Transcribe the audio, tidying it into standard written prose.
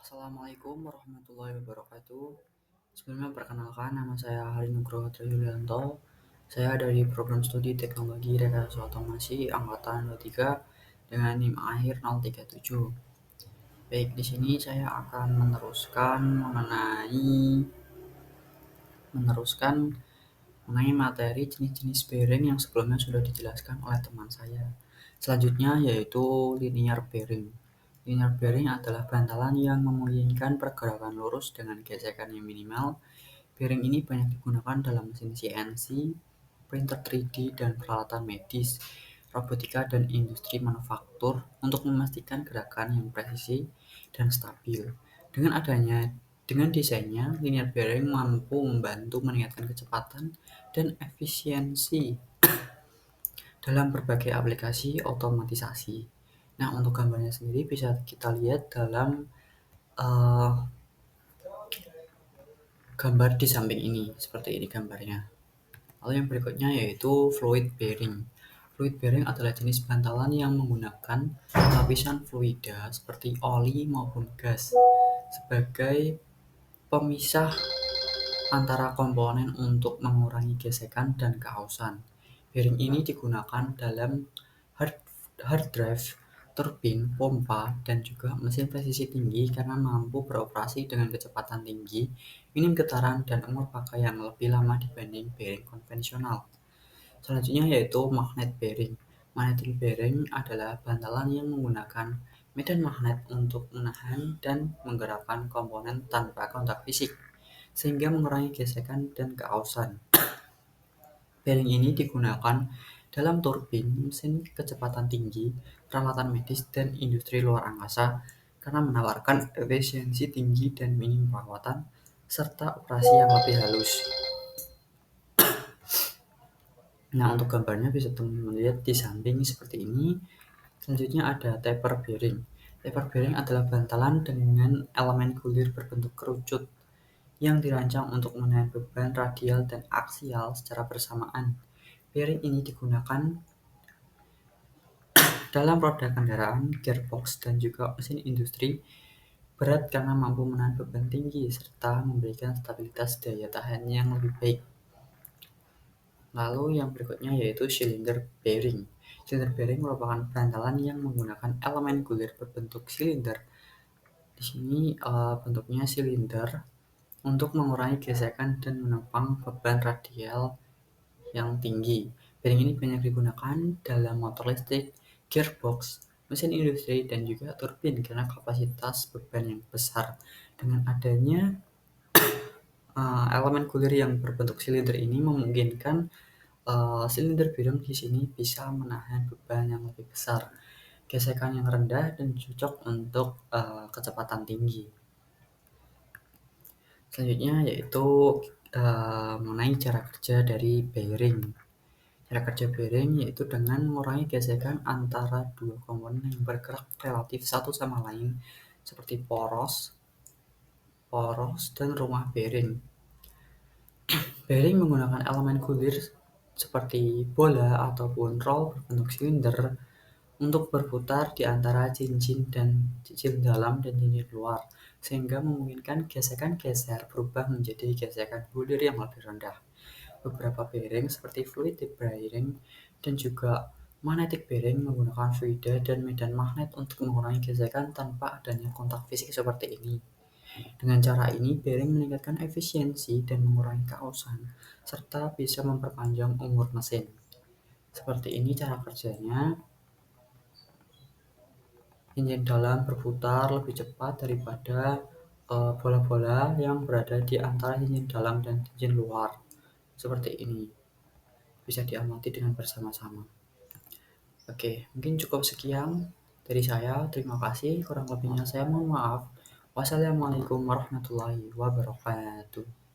Assalamualaikum warahmatullahi wabarakatuh. Sebelumnya perkenalkan, nama saya Hari Nugroho Triyulianto. Saya dari program studi Teknologi Rekayasa Otomasi angkatan 23 dengan NIM akhir 037. Baik, di sini saya akan meneruskan materi jenis-jenis bearing yang sebelumnya sudah dijelaskan oleh teman saya. Selanjutnya yaitu linear bearing. Linear bearing adalah bantalan yang memungkinkan pergerakan lurus dengan gesekan yang minimal. Bearing ini banyak digunakan dalam mesin CNC, printer 3D, dan peralatan medis, robotika, dan industri manufaktur untuk memastikan gerakan yang presisi dan stabil. Dengan desainnya, linear bearing mampu membantu meningkatkan kecepatan dan efisiensi dalam berbagai aplikasi otomatisasi. Nah, untuk gambarnya sendiri bisa kita lihat dalam uh, gambar di samping ini. Seperti ini gambarnya. Lalu yang berikutnya yaitu fluid bearing. Fluid bearing adalah jenis bantalan yang menggunakan lapisan fluida seperti oli maupun gas sebagai pemisah antara komponen untuk mengurangi gesekan dan keausan. Bearing ini digunakan dalam hard drive, turbin, pompa, dan juga mesin presisi tinggi karena mampu beroperasi dengan kecepatan tinggi, minim getaran, dan umur pakai yang lebih lama dibanding bearing konvensional. Selanjutnya yaitu magnet bearing. Magnetic bearing adalah bantalan yang menggunakan medan magnet untuk menahan dan menggerakkan komponen tanpa kontak fisik, sehingga mengurangi gesekan dan keausan. Bearing ini digunakan dalam turbin, mesin kecepatan tinggi, peralatan medis, dan industri luar angkasa karena menawarkan efisiensi tinggi dan minim perawatan, serta operasi yang lebih halus. Nah, untuk gambarnya bisa teman-teman lihat di samping seperti ini. Selanjutnya ada taper bearing. Taper bearing adalah bantalan dengan elemen gulir berbentuk kerucut yang dirancang untuk menahan beban radial dan aksial secara bersamaan. Bearing ini digunakan dalam roda kendaraan, gearbox, dan juga mesin industri berat karena mampu menahan beban tinggi serta memberikan stabilitas daya tahan yang lebih baik. Lalu yang berikutnya yaitu cylinder bearing. Cylinder bearing merupakan bantalan yang menggunakan elemen gulir berbentuk silinder. Di sini bentuknya silinder untuk mengurangi gesekan dan menopang beban radial yang tinggi. Bearing ini banyak digunakan dalam motor listrik, gearbox, mesin industri, dan juga turbin karena kapasitas beban yang besar. Dengan adanya elemen gulir yang berbentuk silinder ini memungkinkan silinder bearing di sini bisa menahan beban yang lebih besar, gesekan yang rendah, dan cocok untuk kecepatan tinggi. Selanjutnya yaitu mengenai cara kerja dari bearing. Cara kerja bearing yaitu dengan mengurangi gesekan antara dua komponen yang bergerak relatif satu sama lain seperti poros, dan rumah bearing. Bearing menggunakan elemen gulir seperti bola ataupun roll berbentuk silinder untuk berputar di antara cincin dalam dan cincin luar, sehingga memungkinkan gesekan geser berubah menjadi gesekan bulir yang lebih rendah. Beberapa bearing seperti fluid bearing dan juga magnetic bearing menggunakan fluida dan medan magnet untuk mengurangi gesekan tanpa adanya kontak fisik seperti ini. Dengan cara ini, bearing meningkatkan efisiensi dan mengurangi keausan, serta bisa memperpanjang umur mesin. Seperti ini cara kerjanya. Cincin dalam berputar lebih cepat daripada bola-bola yang berada di antara cincin dalam dan cincin luar. Seperti ini. Bisa diamati dengan bersama-sama. Oke, mungkin cukup sekian dari saya. Terima kasih. Kurang lebihnya saya mohon maaf. Wassalamualaikum warahmatullahi wabarakatuh.